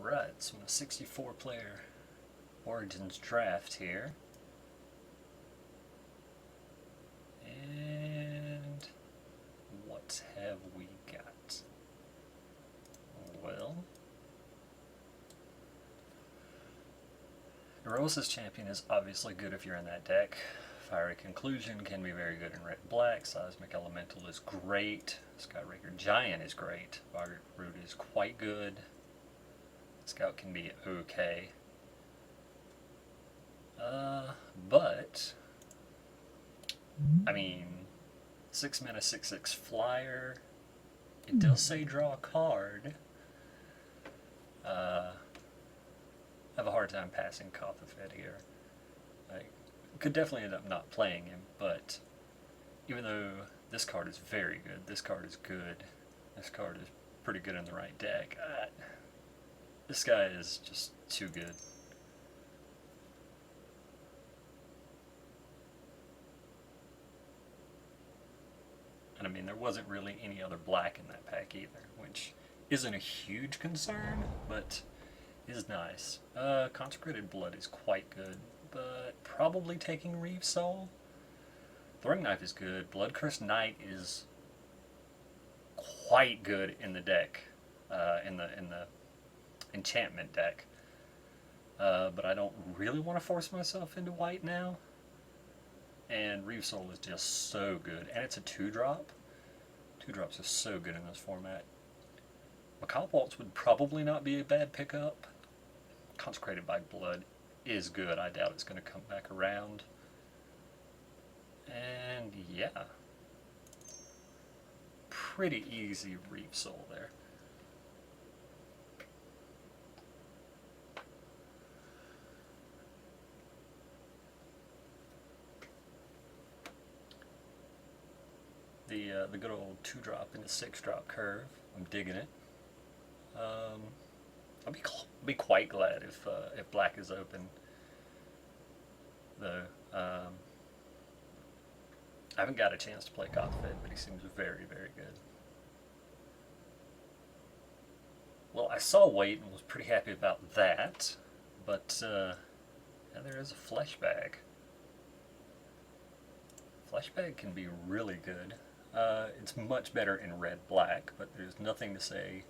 Right, so in a 64 player Origins draft here. And what have we got? Well, Neurosis Champion is obviously good if you're in that deck. Fiery Conclusion can be very good in red-black. Seismic Elemental is great. Skyraker Giant is great. Vargurt Root is quite good. Scout can be okay. But I mean, 6 mana, 6/6 flyer. It does say draw a card. I have a hard time passing Kothafed here. Like, could definitely end up not playing him, but even though this card is very good, this card is good, this card is pretty good in the right deck, this guy is just too good. And I mean, there wasn't really any other black in that pack either, which isn't a huge concern, but is nice. Consecrated Blood is quite good, but probably taking Reeve Soul. Throwing Knife is good. Bloodcursed Knight is quite good in the deck, in the enchantment deck. But I don't really want to force myself into white now. And Reeve Soul is just so good, and it's a 2-drop. 2-drops are so good in this format. Macabre Waltz would probably not be a bad pickup. Consecrated by Blood is good. I doubt it's going to come back around. And yeah, pretty easy Reeve Soul there. The good old 2-drop and the 6-drop curve. I'm digging it. I'll be quite glad if black is open, though. I haven't got a chance to play Kothafed, but he seems very, very good. Well, I saw weight and was pretty happy about that, but yeah, there is a flesh bag. Flesh bag can be really good. It's much better in red-black, but there's nothing to say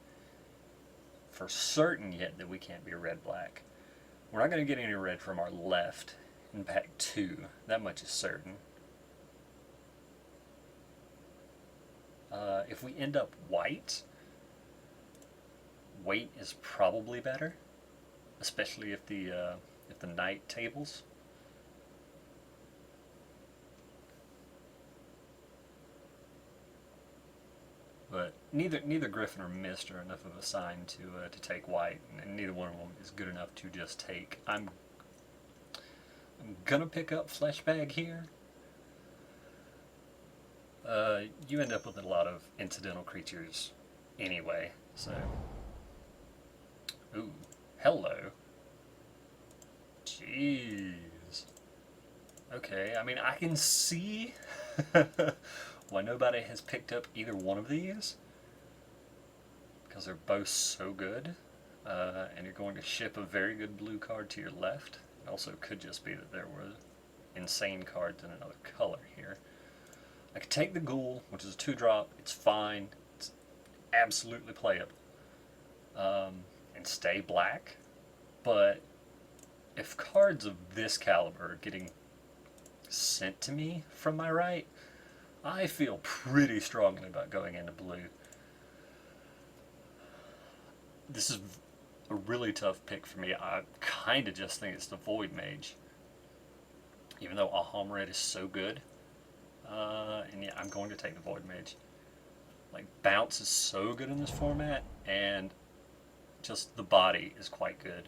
for certain yet that we can't be red-black. We're not going to get any red from our left in pack 2. That much is certain. If we end up white, weight is probably better, especially if the night tables. But neither Griffin or Mist are enough of a sign to take white, and neither one of them is good enough to just take. I'm gonna pick up Flesh Bag here. You end up with a lot of incidental creatures anyway, so. Ooh, hello. Jeez. Okay, I mean, I can see why nobody has picked up either one of these, because they're both so good, and you're going to ship a very good blue card to your left. It also could just be that there were insane cards in another color here. I could take the Ghoul, which is a 2-drop. It's fine. It's absolutely playable. And stay black. But if cards of this caliber are getting sent to me from my right, I feel pretty strongly about going into blue. This is a really tough pick for me. I kind of just think it's the Void Mage. Even though Aham Red is so good. And yeah, I'm going to take the Void Mage. Like, Bounce is so good in this format, and just the body is quite good.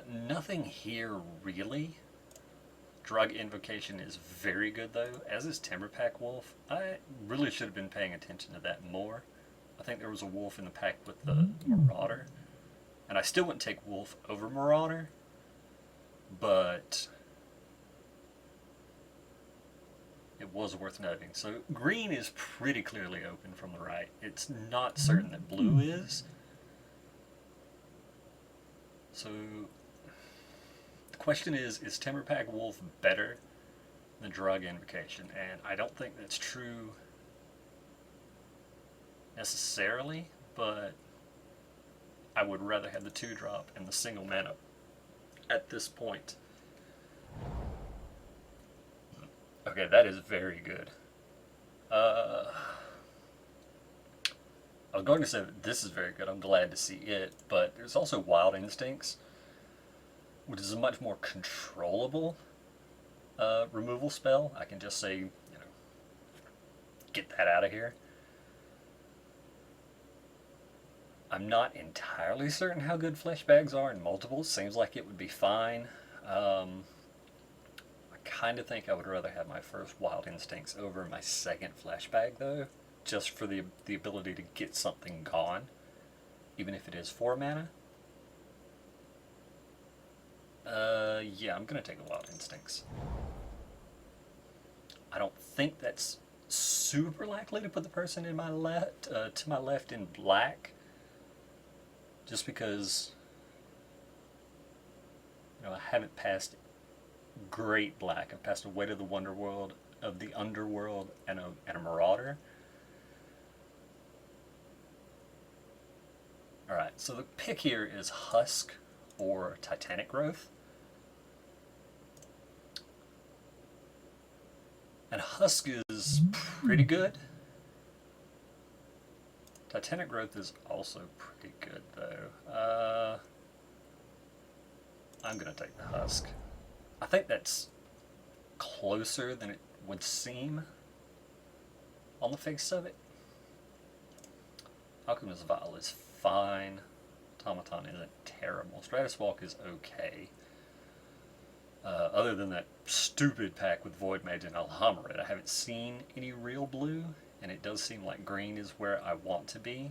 Nothing here really. Drug Invocation is very good though, as is Timberpack Wolf. I really should have been paying attention to that more. I think there was a wolf in the pack with the Marauder, and I still wouldn't take Wolf over Marauder, but it was worth noting. So green is pretty clearly open from the right. It's not certain that blue is. So the question is Timberpack Wolf better than Drug Invocation? And I don't think that's true necessarily, but I would rather have the 2-drop and the single mana at this point. Okay, that is very good. I was going to say that this is very good. I'm glad to see it, but there's also Wild Instincts, which is a much more controllable removal spell. I can just say, you know, get that out of here. I'm not entirely certain how good Fleshbags are in multiples. Seems like it would be fine. I kind of think I would rather have my first Wild Instincts over my second Fleshbag, though, just for the ability to get something gone, even if it is 4 mana. Yeah, I'm going to take the Wild Instincts. I don't think that's super likely to put the person in my to my left in black, just because, you know, I haven't passed great black. I've passed a Weight of the Wonderworld, of the Underworld, and a Marauder. Alright, so the pick here is Husk or Titanic Growth. And Husk is pretty good. Titanic Growth is also pretty good, though. I'm going to take the Husk. I think that's closer than it would seem on the face of it. Alchemist's Vial is fine. Automaton isn't terrible. Stratus Walk is okay. Other than that stupid pack with Void Mage and Alhamrid, I haven't seen any real blue, and it does seem like green is where I want to be.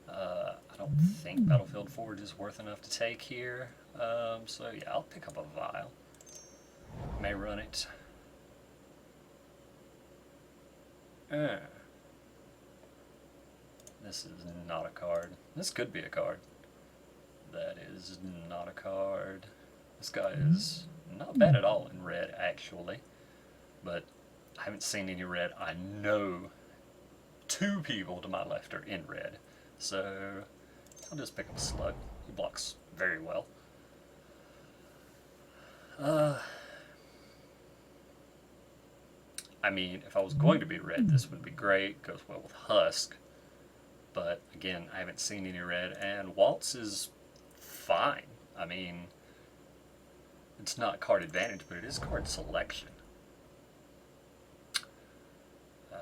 I don't think Battlefield Forge is worth enough to take here, so yeah, I'll pick up a Vial. May run it. This is not a card. This could be a card. That is not a card. This guy is not bad at all in red, actually. But I haven't seen any red. I know 2 people to my left are in red. So I'll just pick up Slug. He blocks very well. I mean, if I was going to be red, this would be great. Goes well with Husk. But again, I haven't seen any red, and Waltz is fine. I mean, it's not card advantage, but it is card selection.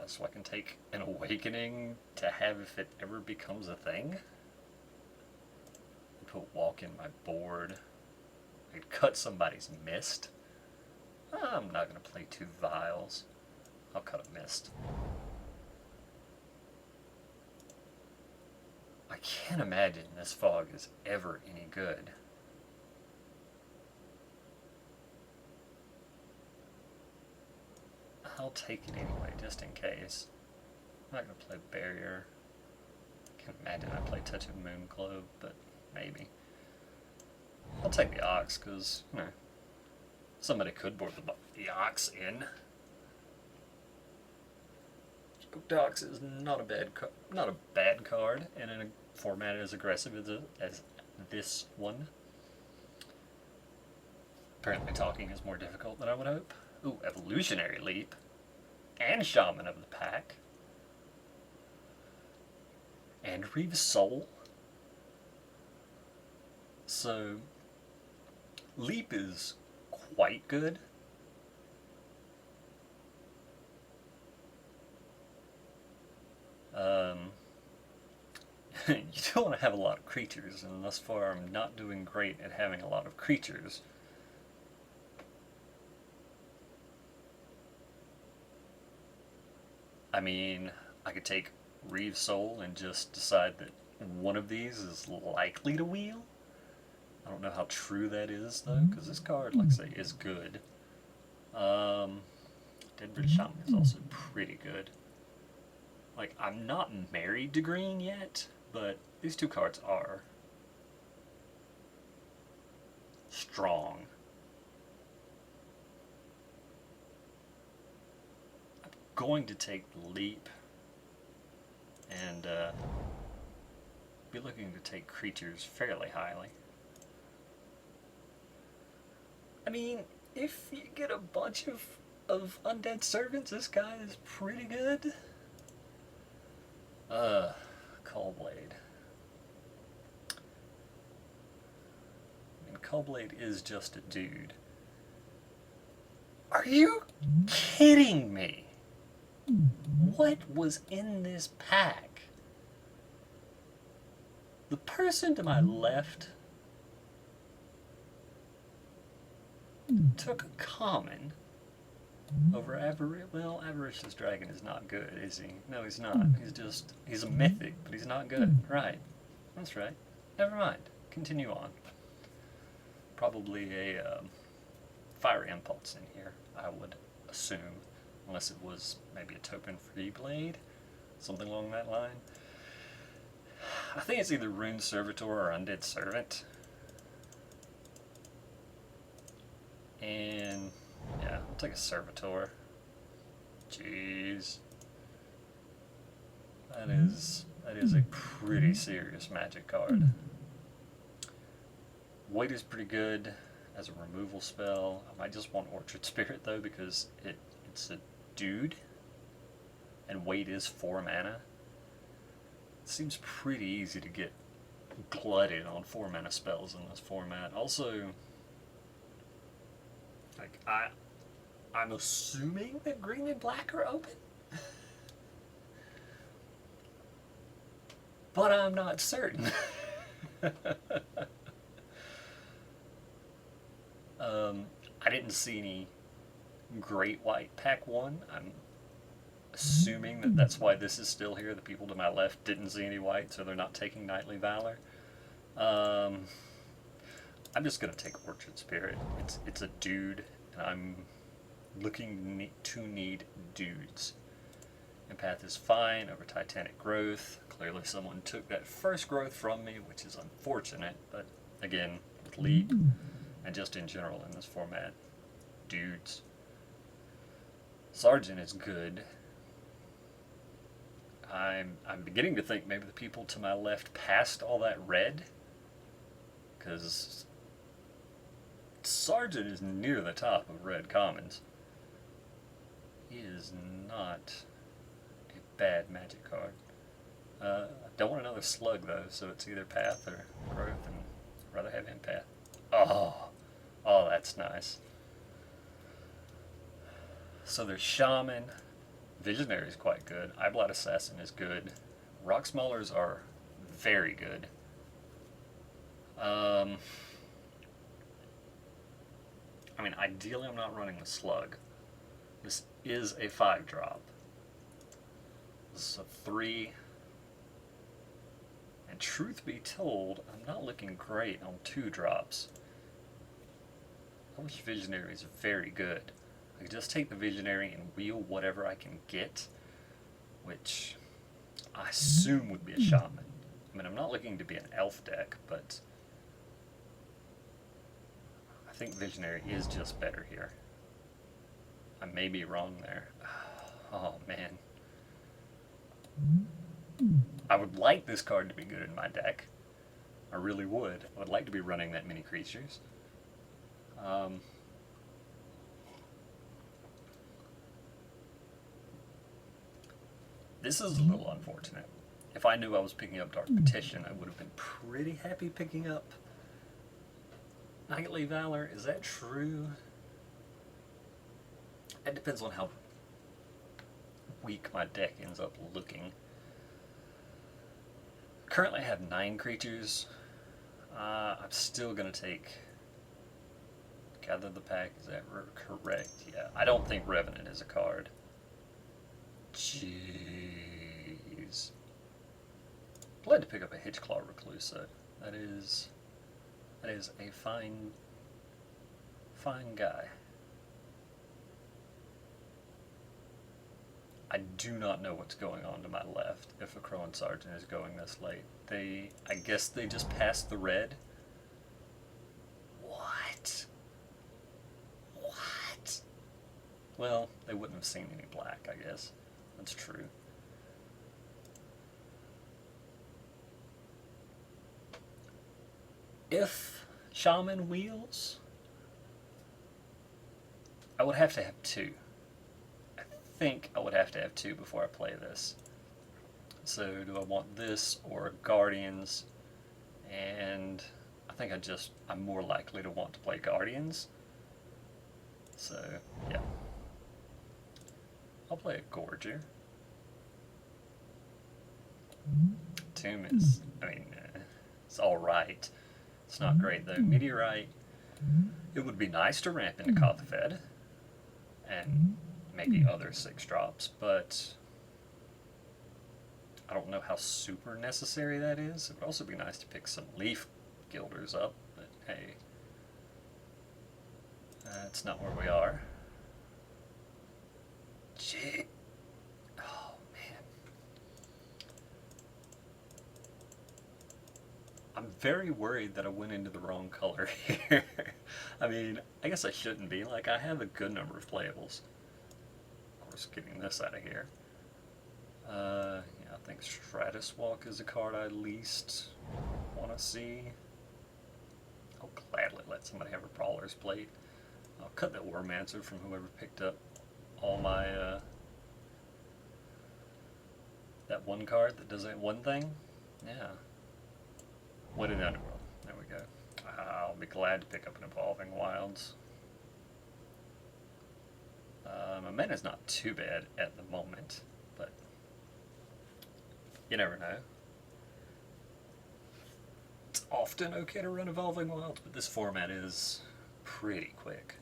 So I can take an Awakening to have if it ever becomes a thing. Put Walk in my board. I could cut somebody's Mist. I'm not going to play 2 Vials. I'll cut a Mist. I can't imagine this Fog is ever any good. I'll take it anyway, just in case. I'm not going to play Barrier. I can't imagine I play Touch of Moon Globe, but maybe. I'll take the Ox, because, you know, somebody could board the Ox in. Ox is not a bad card, and in a format as aggressive as this one. Apparently talking is more difficult than I would hope. Ooh, Evolutionary Leap. And Shaman of the Pack. And Reeve's Soul. So, Leap is quite good. You don't want to have a lot of creatures, and thus far I'm not doing great at having a lot of creatures. I mean, I could take Reeve's Soul and just decide that one of these is likely to wheel. I don't know how true that is, though, because this card, like I say, is good. Deckbuilding Dead Shaman is also pretty good. Like, I'm not married to green yet, but these two cards are strong. I'm going to take the leap and be looking to take creatures fairly highly. I mean, if you get a bunch of undead servants, this guy is pretty good. Cullblade. I mean, Cullblade is just a dude. Are you kidding me? What was in this pack? The person to my left took a common over Avaricious Dragon is not good, is he? No, he's not. He's a mythic, but he's not good. Right. That's right. Never mind. Continue on. Probably a Fire Impulse in here, I would assume. Unless it was maybe a token free blade. Something along that line. I think it's either Rune Servitor or Undead Servant. And yeah, I'll take a Servitor. Jeez. That is a pretty serious magic card. Weight is pretty good as a removal spell. I might just want Orchard Spirit though because it's a dude. And weight is 4 mana. It seems pretty easy to get glutted on 4 mana spells in this format. Also, like I'm assuming that green and black are open, but I'm not certain. I didn't see any Great White Pack 1. I'm assuming that that's why this is still here. The people to my left didn't see any white, so they're not taking Knightly Valor. I'm just going to take Orchard Spirit. It's a dude, and I'm looking to need dudes. Empath is fine over Titanic Growth. Clearly someone took that first growth from me, which is unfortunate, but again, with Leap, and just in general in this format, dudes. Sergeant is good. I'm beginning to think maybe the people to my left passed all that red, because Sergeant is near the top of red commons. He is not a bad magic card. I don't want another slug though, so it's either Path or Growth, and I'd rather have Empath. Oh, that's nice. So there's Shaman. Visionary is quite good. Eyeblight Assassin is good. Rock Maulers are very good. I mean, ideally I'm not running the Slug. This is a 5-drop. This is a 3. And truth be told, I'm not looking great on 2-drops. Elvish Visionary is very good. I can just take the Visionary and wheel whatever I can get, which I assume would be a Shaman. I mean, I'm not looking to be an elf deck, but I think Visionary is just better here. I may be wrong there. Oh, man. I would like this card to be good in my deck. I really would. I would like to be running that many creatures. This is a little unfortunate. If I knew I was picking up Dark Petition, I would have been pretty happy picking up Knightly Valor. Is that true? It depends on how weak my deck ends up looking. Currently I have 9 creatures. I'm still going to take Gather the Pack. Is that correct? Yeah. I don't think Revenant is a card. Jeez. Glad to pick up a Hitchclaw Reclusa. That is a fine guy. I do not know what's going on to my left if a Crowan Sergeant is going this late. I guess they just passed the red. What? What? Well, they wouldn't have seen any black, I guess. That's true. If Shaman wheels, I would have to have two. I think I would have to have two before I play this. So do I want this or Guardians? And I think I'm more likely to want to play Guardians. So, yeah. I'll play a Gorger. Tomb is, it's alright. It's not great though. Meteorite, it would be nice to ramp into Kothafed and maybe other 6-drops, but I don't know how super necessary that is. It would also be nice to pick some Leaf Guilders up, but hey, that's not where we are. Gee. Oh, man. I'm very worried that I went into the wrong color here. I mean, I guess I shouldn't be. Like, I have a good number of playables. Of course, getting this out of here. Yeah, I think Stratus Walk is a card I least want to see. I'll gladly let somebody have a Brawler's Plate. I'll cut that Wormancer from whoever picked up all my, that one card that does that one thing. Yeah. Weighted Underworld. There we go. I'll be glad to pick up an Evolving Wilds. My mana's not too bad at the moment, but you never know. It's often okay to run Evolving Wilds, but this format is pretty quick.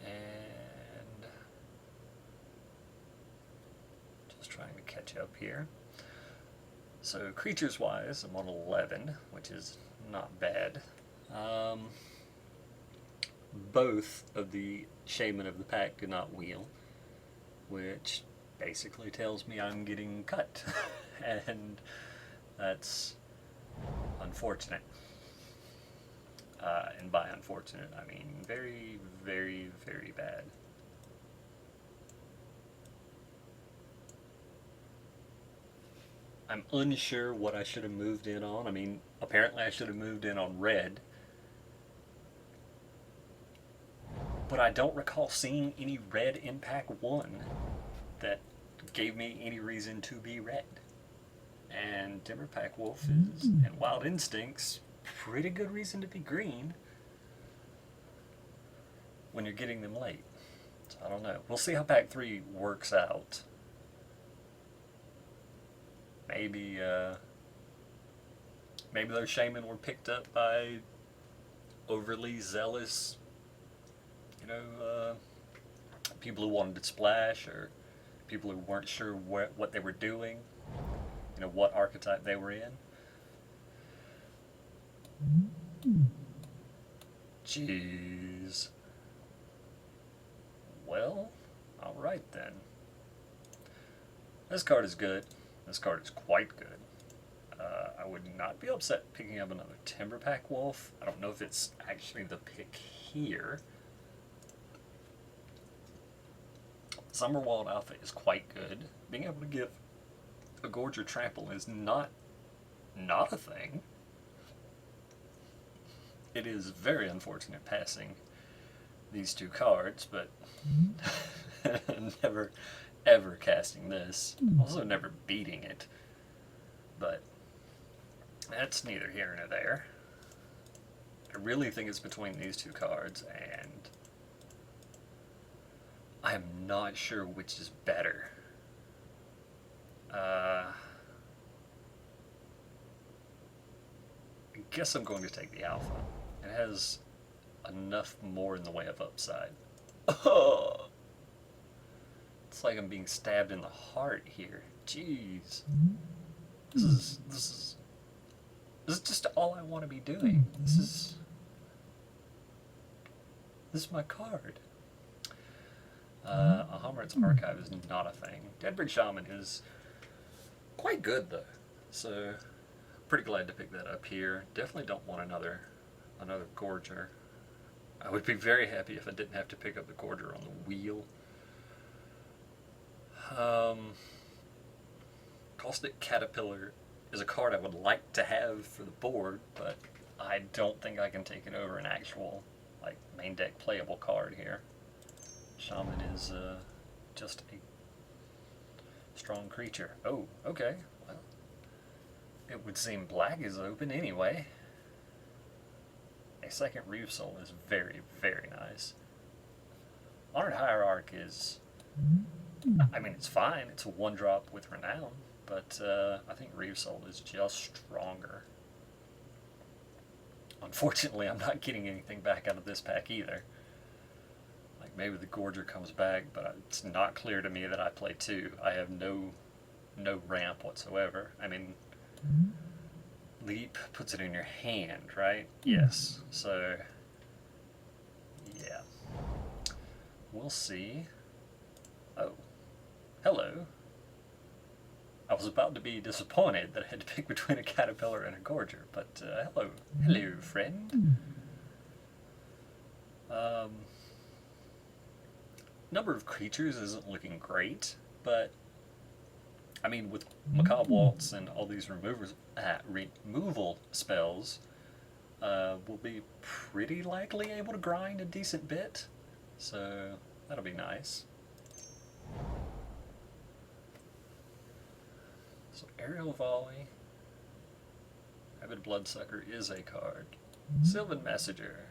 And just trying to catch up here. So creatures wise, I'm on 11, which is not bad. Both of the Shaman of the Pack do not wheel, which basically tells me I'm getting cut. And that's unfortunate. And by unfortunate, I mean very, very, very bad. I'm unsure what I should have moved in on. I mean, apparently I should have moved in on red. But I don't recall seeing any red in pack 1 that gave me any reason to be red. And Timberpack Wolf is, and Wild Instincts, pretty good reason to be green when you're getting them late. So I don't know. We'll see how pack 3 works out. Maybe those Shaman were picked up by overly zealous, people who wanted to splash, or people who weren't sure what they were doing, what archetype they were in. Jeez. Well, alright then. This card is good. This card is quite good. I would not be upset picking up another Timberpack Wolf. I don't know if it's actually the pick here. Summerwald Alpha is quite good. Being able to give a Gorger Trample is not a thing. It is very unfortunate passing these two cards, but never ever casting this. Also never beating it. But that's neither here nor there. I really think it's between these two cards, and I'm not sure which is better. I guess I'm going to take the Alpha. It has enough more in the way of upside. Oh! It's like I'm being stabbed in the heart here. Jeez. This is just all I want to be doing. This is my card. A Homerit's Archive is not a thing. Deadbridge Shaman is quite good though, so pretty glad to pick that up here. Definitely don't want another Gorger. I would be very happy if I didn't have to pick up the Gorger on the wheel. Caustic Caterpillar is a card I would like to have for the board, but I don't think I can take it over an actual like main deck playable card here. Shaman is just a strong creature. Oh, okay. Well, it would seem black is open anyway. A second Reef Soul is very, very nice. Honored Hierarch is, I mean, it's fine. It's a 1-drop with Renown, but I think Reef Soul is just stronger. Unfortunately, I'm not getting anything back out of this pack either. Like, maybe the Gorger comes back, but it's not clear to me that I play 2. I have no ramp whatsoever. I mean, Leap puts it in your hand, right? Yes. So, yeah. We'll see. Oh. Hello. I was about to be disappointed that I had to pick between a Caterpillar and a Gorger, but hello. Hello, friend. Number of creatures isn't looking great, but I mean, with Macabre Waltz and all these removal spells, we'll be pretty likely able to grind a decent bit, so that'll be nice. So Aerial Volley, Avid Bloodsucker is a card. Sylvan Messenger.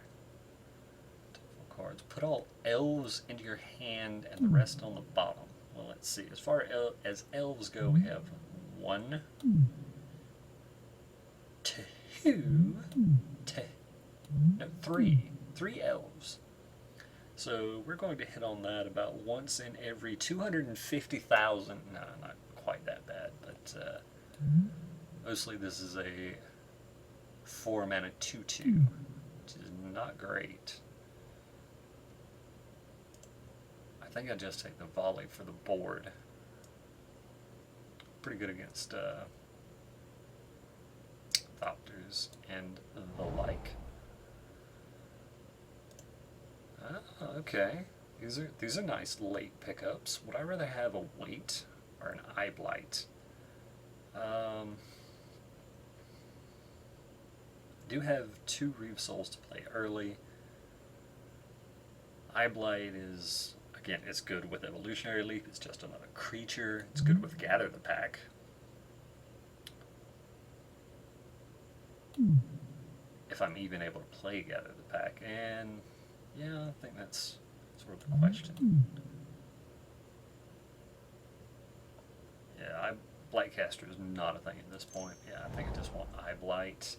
Cards. Put all elves into your hand and the rest on the bottom. Well, let's see. As far as elves go, we have 1, 2, 3 elves. So we're going to hit on that about once in every 250,000. No, not quite that bad, but mostly this is a 4-mana 2/2, which is not great. I think I just take the volley for the board. Pretty good against Thopters and the like. Okay. These are nice late pickups. Would I rather have a Wait or an Eye Blight? Do have 2 Reef Souls to play early. Eye Blight is, again, it's good with Evolutionary Leap. It's just another creature. It's good with Gather the Pack. If I'm even able to play Gather the Pack. And yeah, I think that's sort of the question. Yeah, Blightcaster is not a thing at this point. Yeah, I think I just want Eye Blight.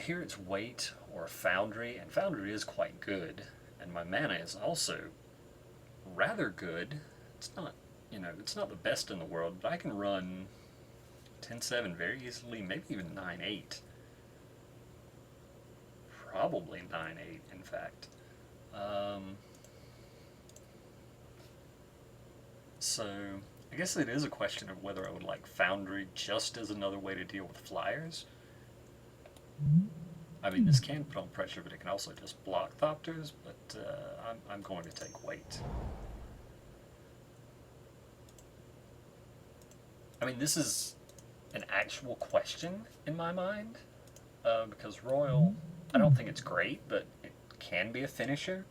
Here it's Wait or Foundry, and Foundry is quite good, and my mana is also rather good. It's not, it's not the best in the world, but I can run 10-7 very easily, maybe even 9-8. Probably 9-8, in fact. So, I guess it is a question of whether I would like Foundry just as another way to deal with flyers. I mean, this can put on pressure, but it can also just block Thopters, but I'm going to take Wait. I mean, this is an actual question in my mind, because Royal, I don't think it's great, but it can be a finisher.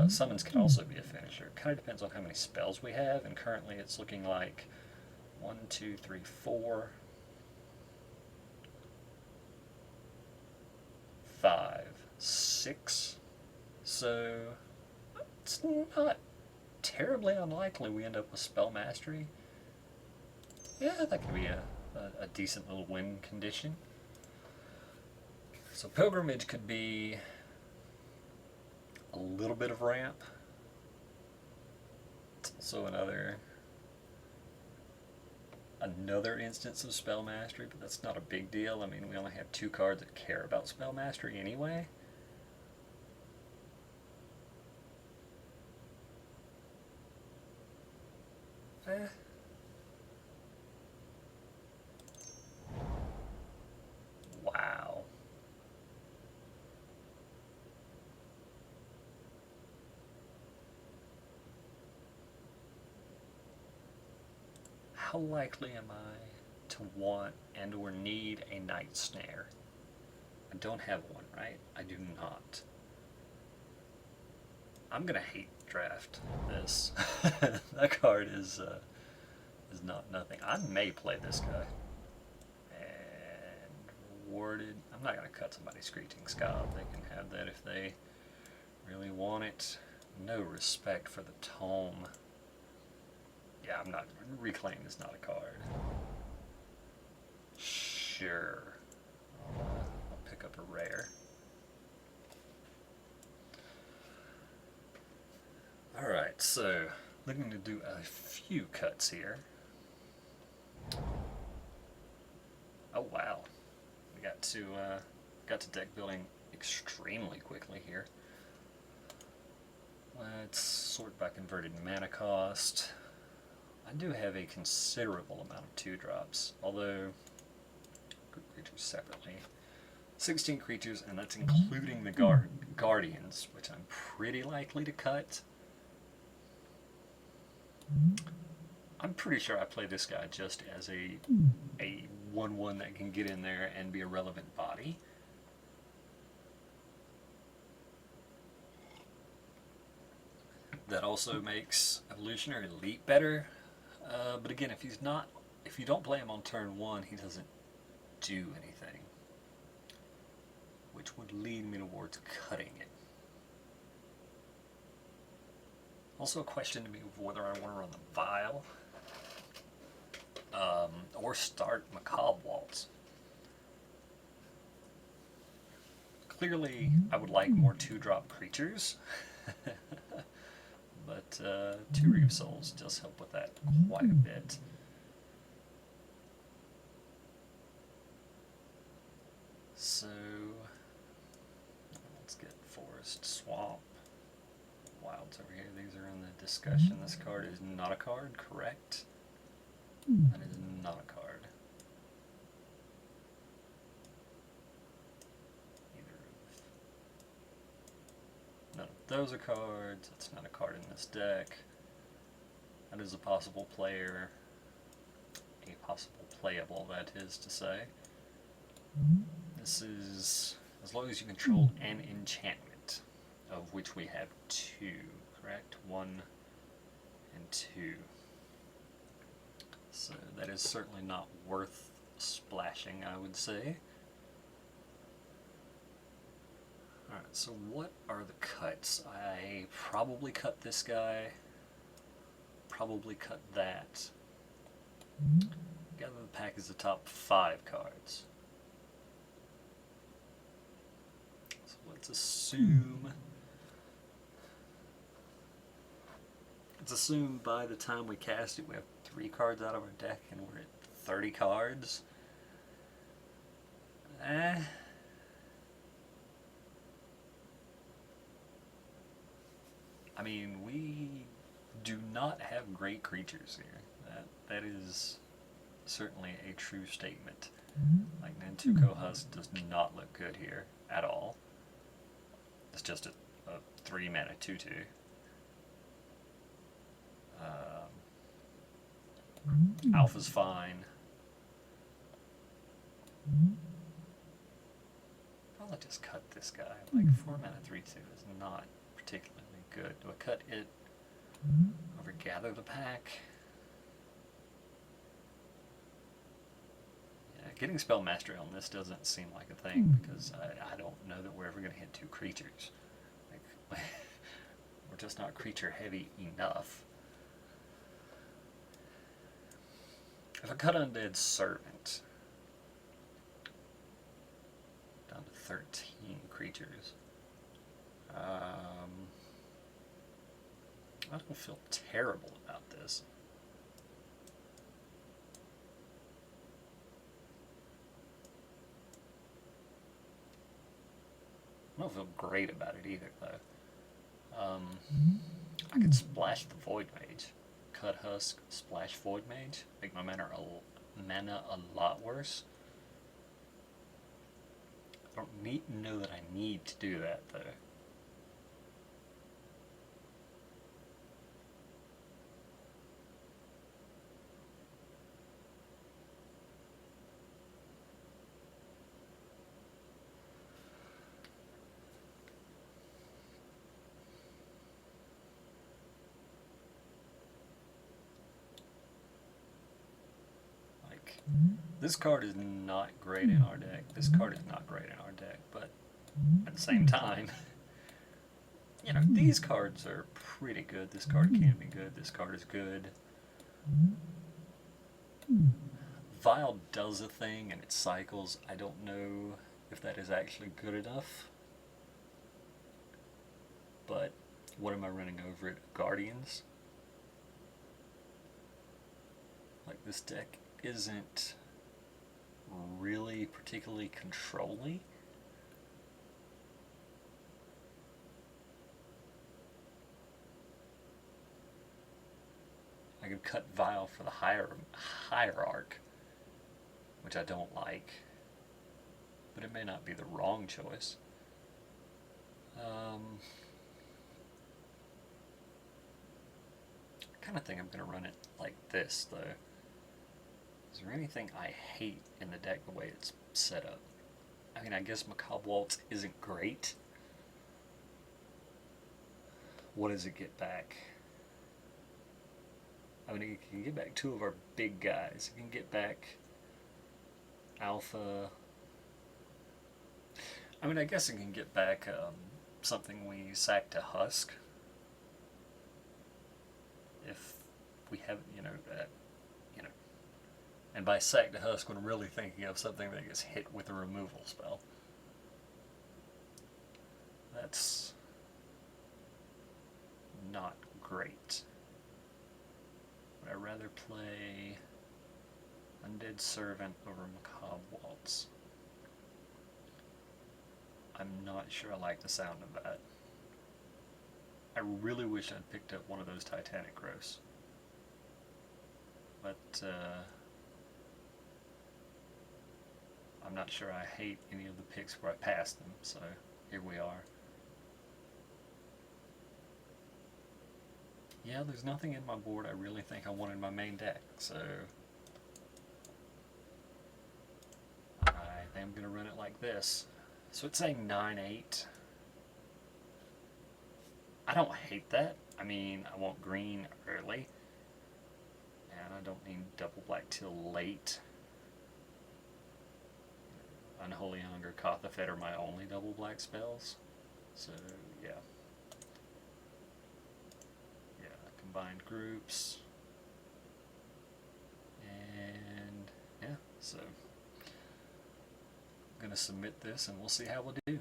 Summons can also be a finisher. It kind of depends on how many spells we have, and currently it's looking like 1, 2, 3, 4, 5, 6. So it's not terribly unlikely we end up with Spell Mastery. Yeah, that could be a decent little win condition. So Pilgrimage could be a little bit of ramp. It's also another instance of Spell Mastery, but that's not a big deal. I mean, we only have 2 cards that care about Spell Mastery anyway. Eh. Wow. How likely am I to want and or need a night snare? I don't have one, right? I do not. I'm gonna hate draft this. That card is not nothing. I may play this guy. And rewarded. I'm not gonna cut somebody's Screeching Scab. They can have that if they really want it. No respect for the tome. Yeah, I'm not. Reclaim is not a card. Sure. I'll pick up a rare. Alright, so looking to do a few cuts here. Oh wow. We got to deck building extremely quickly here. Let's sort by converted mana cost. I do have a considerable amount of 2-drops, although group creatures separately. 16 creatures, and that's including the guardians, which I'm pretty likely to cut. I'm pretty sure I play this guy just as a 1/1 that can get in there and be a relevant body. That also makes Evolutionary Elite better. But again, if you don't play him on turn 1, he doesn't do anything, which would lead me towards cutting it. Also a question to me of whether I want to run the Vial or start Macabre Waltz. Clearly, I would like more 2-drop creatures, but 2 Reave Souls does help with that quite a bit. So, let's get Forest, Swamp, Wilds over here. These are in the discussion. This card is not a card, correct? That is not a card. None of those are cards. It's not a card in this deck. That is a possible player. A possible playable, that is to say. This is as long as you control an enchantment, of which we have 2, correct? 1 and 2. So that is certainly not worth splashing, I would say. Alright, so what are the cuts? I probably cut this guy, probably cut that. Gather the pack is the top 5 cards. So let's assume by the time we cast it we have 3 cards out of our deck and we're at 30 cards. I mean, we do not have great creatures here. That is certainly a true statement. Like, Nantuko Husk does not look good here at all. It's just a 3-mana 2/2. Alpha's fine. Probably just cut this guy. Like, 4-mana 3/2 is not particularly good. Do I cut it over Gather the Pack? Yeah, getting Spell Mastery on this doesn't seem like a thing because I don't know that we're ever going to hit 2 creatures. Like, we're just not creature heavy enough. If I cut Undead Servant down to 13 creatures, I don't feel terrible about this. I don't feel great about it either, though. I could splash the Void Mage, cut Husk, splash Void Mage, make my mana a lot worse. I don't know that I need to do that though. This card is not great in our deck. This card is not great in our deck, but at the same time, you know, these cards are pretty good. This card can be good. This card is good. Vial does a thing and it cycles. I don't know if that is actually good enough. But what am I running over it? Guardians? Like, this deck isn't really particularly controlling. I could cut Vial for the Hierarch, which I don't like, but it may not be the wrong choice. I kind of think I'm going to run it like this, though. Is there anything I hate in the deck the way it's set up? I mean, I guess Macabre Waltz isn't great. What does it get back? I mean, it can get back two of our big guys. It can get back Alpha. I mean, I guess it can get back something we sack to Husk. If we have, and by sack to Husk, we're really thinking of something that gets hit with a removal spell. That's not great. Would I rather play Undead Servant over Macabre Waltz? I'm not sure I like the sound of that. I really wish I'd picked up one of those Titanic Growths. But, I'm not sure I hate any of the picks where I passed them, so here we are. Yeah, there's nothing in my board I really think I want in my main deck, so I think I'm going to run it like this. So it's saying 9-8. I don't hate that. I mean, I want green early, and I don't need double black till late. Unholy Hunger, Kothafet are my only double black spells, so yeah. Combined groups, and yeah, so I'm going to submit this and we'll see how we do.